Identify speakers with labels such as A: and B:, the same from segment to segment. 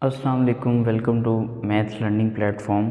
A: अस्सलाम वालेकुम, welcome to maths learning platform.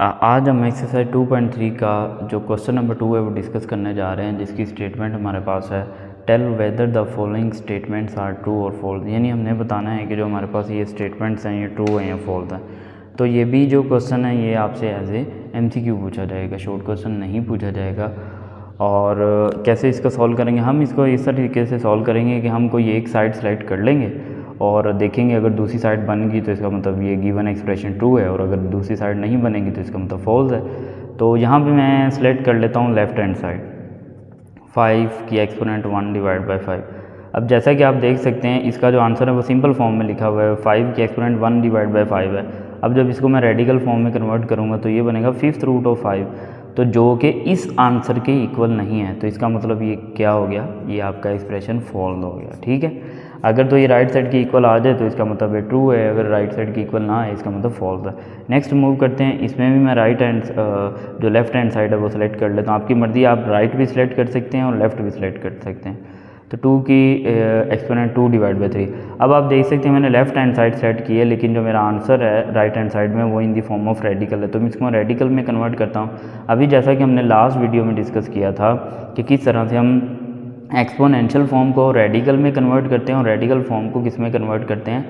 A: आज हम एक्सरसाइज 2.3 का जो क्वेश्चन नंबर 2 है वो डिस्कस करने जा रहे हैं, जिसकी स्टेटमेंट हमारे पास है tell whether the following statements are true और फॉल्स। यानी हमने बताना है कि जो हमारे पास ये स्टेटमेंट्स हैं ये ट्रू हैं या फॉल्स हैं। तो ये भी जो क्वेश्चन है ये आपसे एज ए MCQ पूछा जाएगा, शॉर्ट क्वेश्चन नहीं पूछा जाएगा। और कैसे इसका सॉल्व करेंगे, हम इसको इस तरीके से सॉल्व करेंगे कि हम कोई एक साइड सेलेक्ट कर लेंगे और देखेंगे अगर दूसरी साइड बन गई तो इसका मतलब ये गिवन एक्सप्रेशन ट्रू है, और अगर दूसरी साइड नहीं बनेगी तो इसका मतलब फॉल्स है। तो यहाँ पे मैं सेलेक्ट कर लेता हूँ लेफ़्ट हैंड साइड 5 की एक्सपोनेंट 1 डिवाइड बाई 5। अब जैसा कि आप देख सकते हैं इसका जो आंसर है वो सिंपल फॉर्म में लिखा हुआ है, 5 की एक्सपोनेंट 1 डिवाइड बाई 5 है। अब जब इसको मैं रेडिकल फॉर्म में कन्वर्ट करूँगा तो ये बनेगा 5th रूट ऑफ 5, तो जो कि इस आंसर के इक्वल नहीं है। तो इसका मतलब ये क्या हो गया, ये आपका एक्सप्रेशन फॉल्स हो गया। ठीक है, अगर तो ये राइट साइड के इक्वल आ जाए तो इसका मतलब ये ट्रू है, अगर राइट साइड के इक्वल ना है इसका मतलब फॉल्स है। नेक्स्ट मूव करते हैं, इसमें भी मैं राइट हैंड जो लेफ्ट हैंड साइड है वो सिलेक्ट कर लेता हूँ। आपकी मर्ज़ी, आप राइट भी सिलेक्ट कर सकते हैं और लेफ़्ट भी सिलेक्ट कर सकते हैं। तो 2 की एक्सपोनेंट 2 डिवाइड बाई 3। अब आप देख सकते हैं मैंने लेफ्ट हैंड साइड सेलेक्ट की है, लेकिन जो मेरा आंसर है राइट हैंड साइड में वो इन दी फॉर्म ऑफ रेडिकल है, तो मैं इसको रेडिकल में कन्वर्ट करता हूँ। अभी जैसा कि हमने लास्ट वीडियो में डिस्कस किया था कि किस तरह से हम एक्सपोनेंशियल फॉर्म को रेडिकल में कन्वर्ट करते हैं और रेडिकल फॉर्म को किस में कन्वर्ट करते हैं,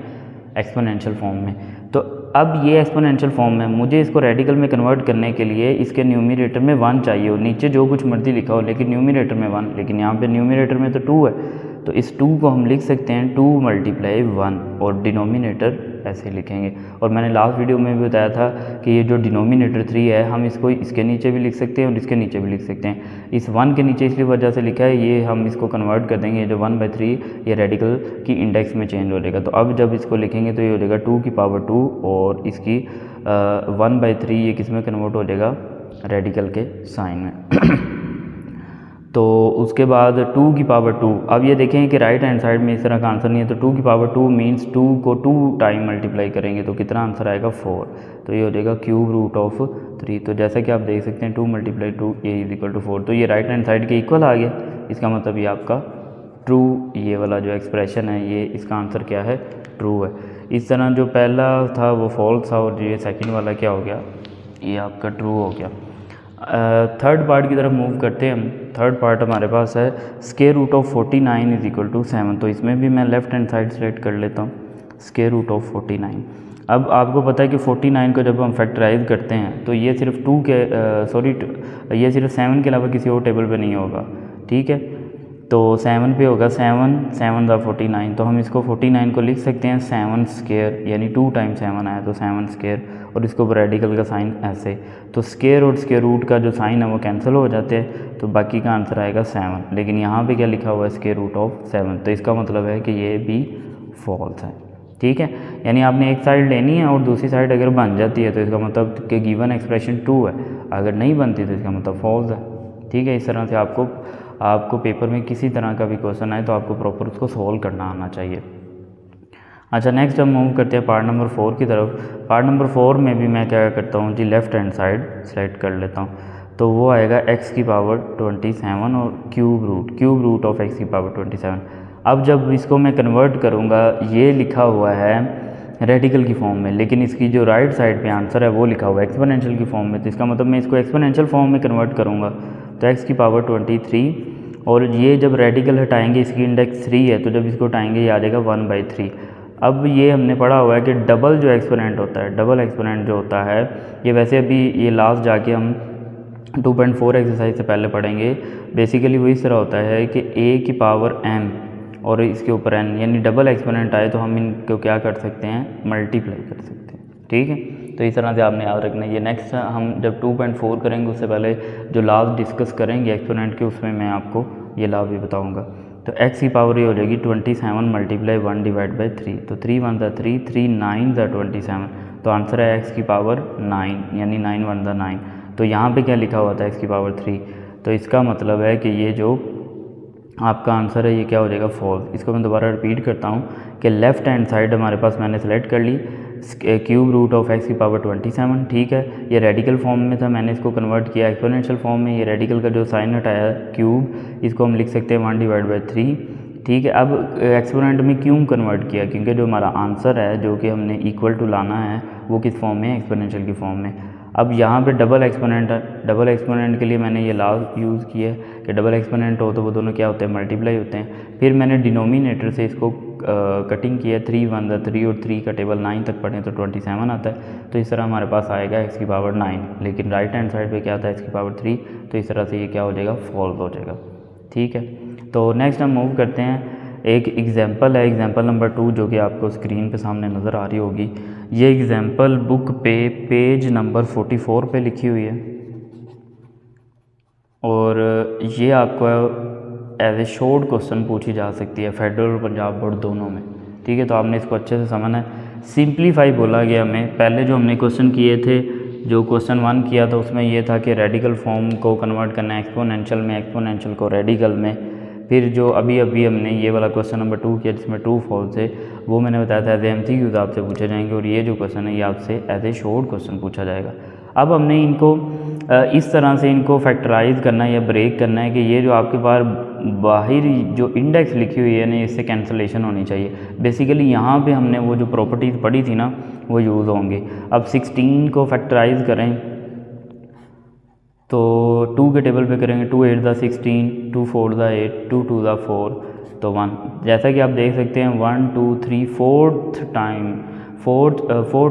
A: एक्सपोनेंशियल फॉर्म में। तो अब ये एक्सपोनेंशियल फॉर्म में मुझे इसको रेडिकल में कन्वर्ट करने के लिए इसके न्यूमरेटर में 1 चाहिए हो, नीचे जो कुछ मर्जी लिखा हो लेकिन न्यूमरेटर में 1, लेकिन यहाँ पे न्यूमरेटर में तो 2 है, तो इस 2 को हम लिख सकते हैं 2 × 1 और डिनोमिनेटर ऐसे लिखेंगे। और मैंने लास्ट वीडियो में भी बताया था कि ये जो डिनोमिनेटर 3 है हम इसको इसके नीचे भी लिख सकते हैं और इसके नीचे भी लिख सकते हैं। इस 1 के नीचे इसलिए वजह से लिखा है, ये हम इसको कन्वर्ट कर देंगे, जो 1/3 ये रेडिकल की इंडेक्स में चेंज हो जाएगा। तो अब जब इसको लिखेंगे तो ये हो जाएगा 2 की पावर 2 और इसकी 1/3 ये किस में कन्वर्ट हो जाएगा, रेडिकल के साइन में। तो उसके बाद 2 की पावर 2, अब ये देखें कि राइट हैंड साइड में इस तरह का आंसर नहीं है, तो 2 की पावर 2 मीन्स 2 को 2 टाइम मल्टीप्लाई करेंगे तो कितना आंसर आएगा 4, तो ये हो जाएगा क्यूब रूट ऑफ 3। तो जैसा कि आप देख सकते हैं 2 × 2 ये इज इक्वल टू 4, तो ये राइट हैंड साइड के इक्वल आ गया। इसका मतलब ये आपका ट्रू, ये वाला जो एक्सप्रेशन है ये इसका आंसर क्या है, ट्रू है। इस तरह जो पहला था वो फॉल्स था और ये सेकेंड वाला क्या हो गया, ये आपका ट्रू हो गया। थर्ड पार्ट की तरफ मूव करते हैं हम। थर्ड पार्ट हमारे पास है square root of 49 is equal to 7। तो इसमें भी मैं लेफ़्ट हैंड साइड सेलेक्ट कर लेता हूँ, स्क्वायर रूट ऑफ 49। अब आपको पता है कि 49 को जब हम फैक्टराइज करते हैं तो ये सिर्फ ये सिर्फ 7 के अलावा किसी और टेबल पे नहीं होगा। ठीक है, तो 7 पे होगा, 7 7 × 49, तो हम इसको 49 को लिख सकते हैं 7 स्क्वायर, यानी 2 टाइम 7 आया तो 7 स्क्वायर, और इसको रेडिकल का साइन ऐसे। तो स्क्वायर और स्क्वायर रूट का जो साइन है वो कैंसिल हो जाते हैं, तो बाकी का आंसर आएगा 7। लेकिन यहाँ पे क्या लिखा हुआ है, स्क्वायर रूट ऑफ 7, तो इसका मतलब है कि ये भी फॉल्स है। ठीक है, यानी आपने एक साइड लेनी है और दूसरी साइड अगर बन जाती है तो इसका मतलब कि गिवन एक्सप्रेशन ट्रू है, अगर नहीं बनती तो इसका मतलब फॉल्स है। ठीक है, इस तरह से आपको पेपर में किसी तरह का भी क्वेश्चन आए तो आपको प्रॉपर उसको सॉल्व करना आना चाहिए। अच्छा, नेक्स्ट हम मूव करते हैं पार्ट नंबर 4 की तरफ। पार्ट नंबर 4 में भी मैं क्या करता हूँ जी, लेफ़्ट हैंड साइड सेलेक्ट कर लेता हूँ, तो वो आएगा x की पावर 27 और क्यूब रूट ऑफ x की पावर 27। अब जब इसको मैं कन्वर्ट करूँगा, ये लिखा हुआ है रेडिकल की फॉर्म में, लेकिन इसकी जो राइट साइड पे आंसर है वो लिखा हुआ है एक्सपोनेंशियल की फॉर्म में, तो इसका मतलब मैं इसको एक्सपोनेंशियल फॉर्म में कन्वर्ट करूँगा तो x की पावर 23, और ये जब रेडिकल हटाएंगे इसकी इंडेक्स 3 है, तो जब इसको हटाएंगे ये आ जाएगा 1/3। अब ये हमने पढ़ा हुआ है कि डबल जो एक्सपोनेंट होता है, डबल एक्सपोनेंट जो होता है, ये वैसे अभी ये लास्ट जाके हम 2.4 एक्सरसाइज से पहले पढ़ेंगे। बेसिकली वो इस तरह होता है कि a की पावर n और इसके ऊपर n, यानी डबल एक्सपोनेंट आए तो हम इनको क्या कर सकते हैं, मल्टीप्लाई कर सकते हैं। ठीक है, तो इस तरह से आपने याद रखना है। ये नेक्स्ट हम जब 2.4 करेंगे उससे पहले जो लास्ट डिस्कस करेंगे एक्सपोनेंट के, उसमें मैं आपको ये ला भी बताऊँगा। तो x की पावर ये हो जाएगी 27 × 1 डिवाइड बाई 3, तो 3 × 1 3, 3 × 9 = 27, तो आंसर है x की पावर 9, यानी 9 × 1 = 9। तो यहाँ पे क्या लिखा हुआ था, x की पावर 3, तो इसका मतलब है कि ये जो आपका आंसर है ये क्या हो जाएगा, फॉल्स। इसको मैं दोबारा रिपीट करता हूँ कि लेफ़्ट हैंड साइड हमारे पास मैंने सेलेक्ट कर ली क्यूब रूट ऑफ x की पावर 27। ठीक है, ये रेडिकल फॉर्म में था, मैंने इसको कन्वर्ट किया एक्सपोनेंशियल फॉर्म में। ये रेडिकल का जो साइन हटाया क्यूब, इसको हम लिख सकते हैं 1/3 ठीक है। अब एक्सपोनेंट में क्यों कन्वर्ट किया, क्योंकि जो हमारा आंसर है जो कि हमने इक्वल टू लाना है वो किस फॉर्म में है, एक्सपोनेंशियल की फॉर्म में। अब यहाँ पे डबल एक्सपोनेंट है, डबल एक्सपोनेंट के लिए मैंने ये लॉ यूज़ किया है कि डबल एक्सपोनेंट हो तो वो दोनों क्या होते हैं, मल्टीप्लाई होते हैं। फिर मैंने डिनोमिनेटर से इसको कटिंग किया, 3 1 3 और 3 का टेबल 9 तक पढ़ें तो 27 आता है। तो इस तरह हमारे पास आएगा x की पावर 9, लेकिन राइट हैंड साइड पे क्या आता है x की पावर 3, तो इस तरह से ये क्या हो जाएगा, फॉल्स हो जाएगा। ठीक है, तो नेक्स्ट हम मूव करते हैं। एक एग्जांपल है, एग्जांपल नंबर 2, जो कि आपको स्क्रीन पे सामने नज़र आ रही होगी। ये एग्जांपल बुक पे पेज नंबर 44 पे लिखी हुई है और ये आपको एज ए शॉर्ट क्वेश्चन पूछी जा सकती है फेडरल और पंजाब बोर्ड दोनों में। ठीक है, तो आपने इसको अच्छे से समझना है। सिंप्लीफाई बोला गया हमें, पहले जो हमने क्वेश्चन किए थे, जो क्वेश्चन 1 किया था उसमें ये था कि रेडिकल फॉर्म को कन्वर्ट करना है एक्सपोनेंशियल में, एक्सपोनेंशियल को रेडिकल में। फिर जो अभी हमने ये वाला क्वेश्चन नंबर 2 किया जिसमें ट्रू फॉल्स है, वो मैंने बताया था एज MCQs आपसे पूछे जाएंगे, और ये जो क्वेश्चन है ये आपसे एज ए शॉर्ट क्वेश्चन पूछा जाएगा। अब हमने इनको इस तरह से इनको फैक्टराइज करना है या ब्रेक करना है कि ये जो आपके पास बाहर जो इंडेक्स लिखी हुई है ना, इससे कैंसलेशन होनी चाहिए। बेसिकली यहाँ पे हमने वो जो प्रॉपर्टीज़ पढ़ी थी ना वो यूज़ होंगे। अब 16 को फैक्टराइज करें तो 2 के टेबल पे करेंगे, 2 8 द 16, 2 4 द 8, 2 2 द 4, तो 1। जैसा कि आप देख सकते हैं 1 2 3 4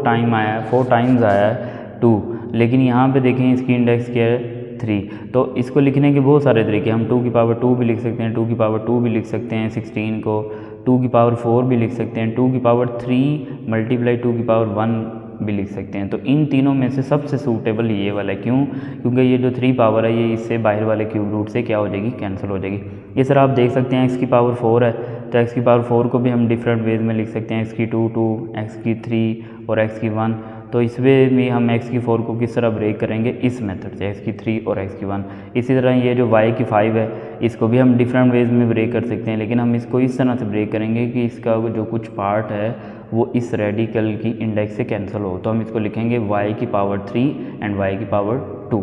A: टाइम आया है, 4 टाइम्स आया है 2, लेकिन यहाँ पे देखें इसकी इंडेक्स क्या है 3। तो इसको लिखने के बहुत सारे तरीके, हम 2 की पावर 2 भी लिख सकते हैं, 2 की पावर 2 भी लिख सकते हैं 16 को, 2 की पावर 4 भी लिख सकते हैं, 2 की पावर 3 मल्टीप्लाई 2 की पावर 1 भी लिख सकते हैं। तो इन तीनों में से सबसे सूटेबल ये वाला है। क्यों? क्योंकि ये जो 3 पावर है ये इससे बाहर वाले क्यूब रूट से क्या हो जाएगी, कैंसिल हो जाएगी। इस तरह आप देख सकते हैं x की पावर 4 है, तो x की पावर 4 को भी हम डिफरेंट वेज में लिख सकते हैं, x की 2 2, x की 3 और x की 1। तो इस वे में हम x की 4 को किस तरह ब्रेक करेंगे, इस मेथड से, x की 3 और x की 1। इसी तरह ये जो y की 5 है इसको भी हम डिफरेंट वेज में ब्रेक कर सकते हैं, लेकिन हम इसको इस तरह से ब्रेक करेंगे कि इसका जो कुछ पार्ट है वो इस रेडिकल की इंडेक्स से कैंसिल हो। तो हम इसको लिखेंगे y की पावर 3 एंड y की पावर 2।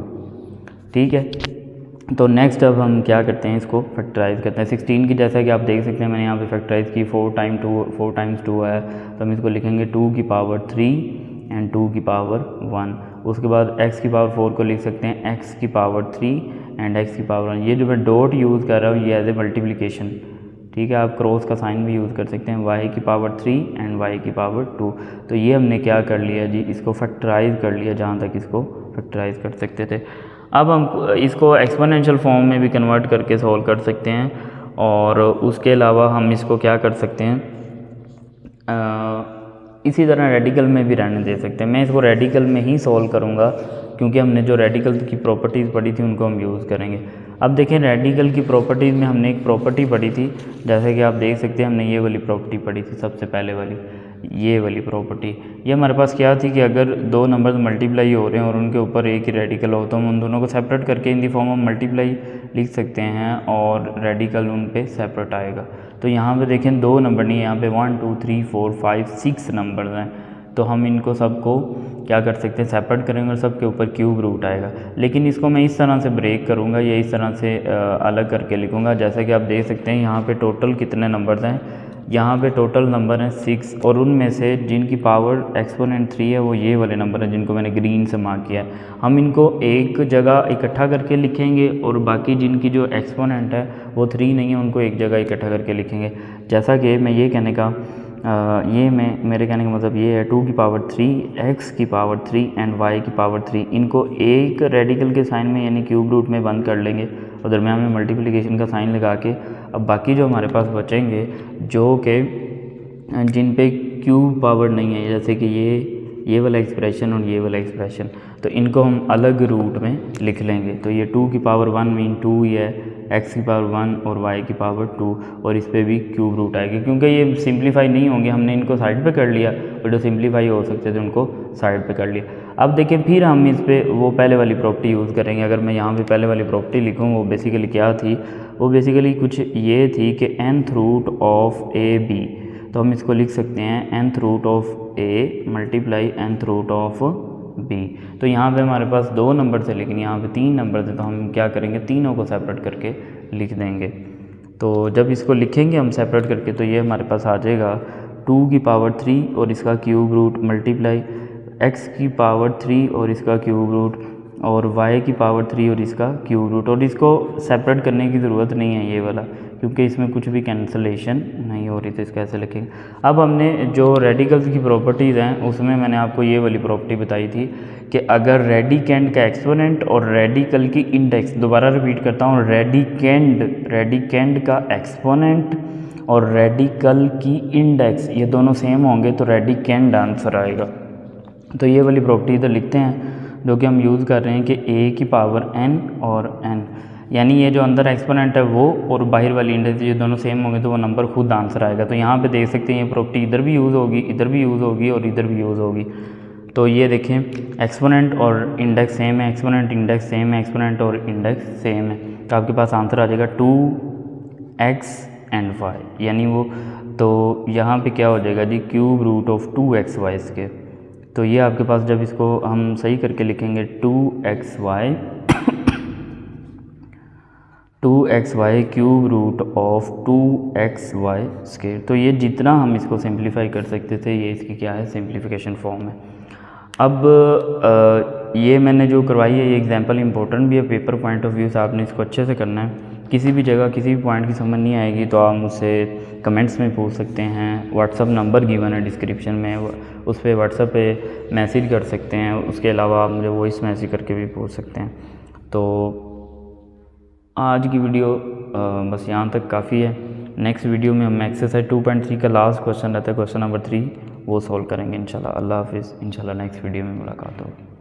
A: ठीक है, तो नेक्स्ट अब हम क्या करते हैं, इसको फैक्टराइज करते हैं। 16 की जैसा कि आप देख सकते हैं मैंने यहाँ पे फैक्टराइज की, 4 टाइम्स 2 है, तो हम इसको लिखेंगे 2 की पावर 3 एंड 2 की पावर 1। उसके बाद x की पावर 4 को लिख सकते हैं x की पावर 3 एंड x की पावर 1। ये जो मैं डॉट यूज़ कर रहा हूँ ये एज ए मल्टीप्लिकेशन। ठीक है, आप क्रॉस का साइन भी यूज़ कर सकते हैं, y की पावर 3 एंड y की पावर 2। तो ये हमने क्या कर लिया जी, इसको फैक्टराइज कर लिया जहाँ तक इसको फैक्टराइज कर सकते थे। अब हम इसको एक्सपोनेंशियल फॉर्म में भी कन्वर्ट करके सॉल्व कर सकते हैं, और उसके अलावा हम इसको क्या कर सकते हैं, इसी तरह रेडिकल में भी रहने दे सकते हैं। मैं इसको रेडिकल में ही सॉल्व करूँगा क्योंकि हमने जो रेडिकल की प्रॉपर्टीज़ पढ़ी थी उनको हम यूज़ करेंगे। अब देखें रेडिकल की प्रॉपर्टीज़ में हमने एक प्रॉपर्टी पढ़ी थी, जैसे कि आप देख सकते हैं हमने ये वाली प्रॉपर्टी पढ़ी थी सबसे पहले वाली, ये वाली प्रॉपर्टी। ये हमारे पास क्या थी कि अगर दो नंबर्स मल्टीप्लाई हो रहे हैं और उनके ऊपर एक ही रेडिकल हो तो हम उन दोनों को सेपरेट करके इन दी फॉर्म ऑफ मल्टीप्लाई लिख सकते हैं और रेडिकल उन पे सेपरेट आएगा। तो यहाँ पे देखें दो नंबर नहीं, यहाँ पे 1 2 3 4 5 6 नंबर्स हैं, तो हम इनको सबको क्या कर सकते हैं, सेपरेट करेंगे और सबके ऊपर क्यूब रूट आएगा। लेकिन इसको मैं इस तरह से ब्रेक करूँगा, ये इस तरह से अलग करके लिखूँगा। जैसा कि आप देख सकते हैं यहाँ पे टोटल कितने नंबर्स हैं, यहाँ पे टोटल नंबर हैं 6, और उनमें से जिनकी पावर एक्सपोनेंट 3 है वो ये वाले नंबर हैं जिनको मैंने ग्रीन से मार्क किया है। हम इनको एक जगह इकट्ठा करके लिखेंगे और बाकी जिनकी जो एक्सपोनेंट है वो 3 नहीं है उनको एक जगह इकट्ठा करके लिखेंगे। जैसा कि मैं ये कहने का मेरे कहने का मतलब ये है 2 की पावर 3, x की पावर 3 एंड y की पावर 3, इनको एक रेडिकल के साइन में यानी क्यूब रूट में बंद कर लेंगे और दरम्यान में मल्टीप्लिकेशन का साइन लगा के अब बाकी जो हमारे पास बचेंगे जो कि जिन पे क्यूब पावर नहीं है, जैसे कि ये वाला एक्सप्रेशन और ये वाला एक्सप्रेशन, तो इनको हम अलग रूट में लिख लेंगे। तो ये 2 की पावर 1 मीन 2 ही है, x की पावर 1 और y की पावर 2, और इस पे भी क्यूब रूट आएगी क्योंकि ये सिंप्लीफाई नहीं होंगे, हमने इनको साइड पे कर लिया और जो सिंप्लीफाई हो सकते थे उनको साइड पे कर लिया। अब देखिए फिर हम इस पे वो पहले वाली प्रॉपर्टी यूज़ करेंगे। अगर मैं यहाँ पे पहले वाली प्रॉपर्टी लिखूँ वो बेसिकली क्या थी, वो बेसिकली कुछ ये थी कि nth root of A B, तो हम इसको लिख सकते हैं nth root of A multiply nth root of B. तो यहाँ पे हमारे पास 2 नंबर थे लेकिन यहाँ पे 3 नंबर थे, तो हम क्या करेंगे तीनों को सेपरेट करके लिख देंगे। तो जब इसको लिखेंगे हम सेपरेट करके तो ये हमारे पास आ जाएगा 2 की पावर 3 और इसका क्यूब रूट मल्टीप्लाई x की पावर 3 और इसका क्यूब रूट और y की पावर 3 और इसका क्यूब रूट। और इसको सेपरेट करने की ज़रूरत नहीं है ये वाला, क्योंकि इसमें कुछ भी कैंसलेशन नहीं हो रही, तो इसको ऐसे लिखेंगे। अब हमने जो रेडिकल्स की प्रॉपर्टीज़ हैं उसमें मैंने आपको ये वाली प्रॉपर्टी बताई थी कि अगर रेडिकेंड का एक्सपोनेंट और रेडिकल की इंडेक्स, दोबारा रिपीट करता हूँ, रेडिकेंड का एक्सपोनेंट और रेडिकल की इंडेक्स ये दोनों सेम होंगे तो रेडिकेंड आंसर आएगा। तो ये वाली प्रॉपर्टी इधर लिखते हैं जो कि हम यूज़ कर रहे हैं कि a की पावर n और n, यानी ये जो अंदर एक्सपोनेंट है वो और बाहर वाली इंडेक्स ये दोनों सेम होंगे तो वो नंबर खुद आंसर आएगा। तो यहाँ पे देख सकते हैं ये प्रॉपर्टी इधर भी यूज़ होगी, इधर भी यूज़ होगी और इधर भी यूज़ होगी। तो ये देखें एक्सपोनेंट और इंडेक्स सेम है, एक्सपोनेंट इंडेक्स सेम है, एक्सपोनेंट और इंडेक्स सेम है, तो आपके पास आंसर आ जाएगा 2x एंड y, यानी वो तो यहाँ पे क्या हो जाएगा जी, क्यूब रूट ऑफ 2xy इसके। तो ये आपके पास जब इसको हम सही करके लिखेंगे 2xy cube root of 2xy square, तो ये जितना हम इसको सिंप्लीफाई कर सकते थे ये इसकी क्या है, सिंप्लीफिकेशन फॉर्म है। अब ये मैंने जो करवाई है ये एग्जांपल इंपॉर्टेंट भी है, पेपर पॉइंट ऑफ व्यू से आपने इसको अच्छे से करना है। किसी भी जगह किसी भी पॉइंट की समझ नहीं आएगी तो आप मुझसे कमेंट्स में पूछ सकते हैं, व्हाट्सअप नंबर गिवन है डिस्क्रिप्शन में, उस पर व्हाट्सअप पे मैसेज कर सकते हैं। उसके अलावा आप मुझे वॉइस मैसेज करके भी पूछ सकते हैं। तो आज की वीडियो बस यहाँ तक काफ़ी है। नेक्स्ट वीडियो में हम एक्सरसाइज 2.3 का लास्ट क्वेश्चन रहता है, क्वेश्चन नंबर 3, वो सॉल्व करेंगे इंशाल्लाह। अल्लाह हाफिज़, इंशाल्लाह नेक्स्ट वीडियो में मुलाकात होगी।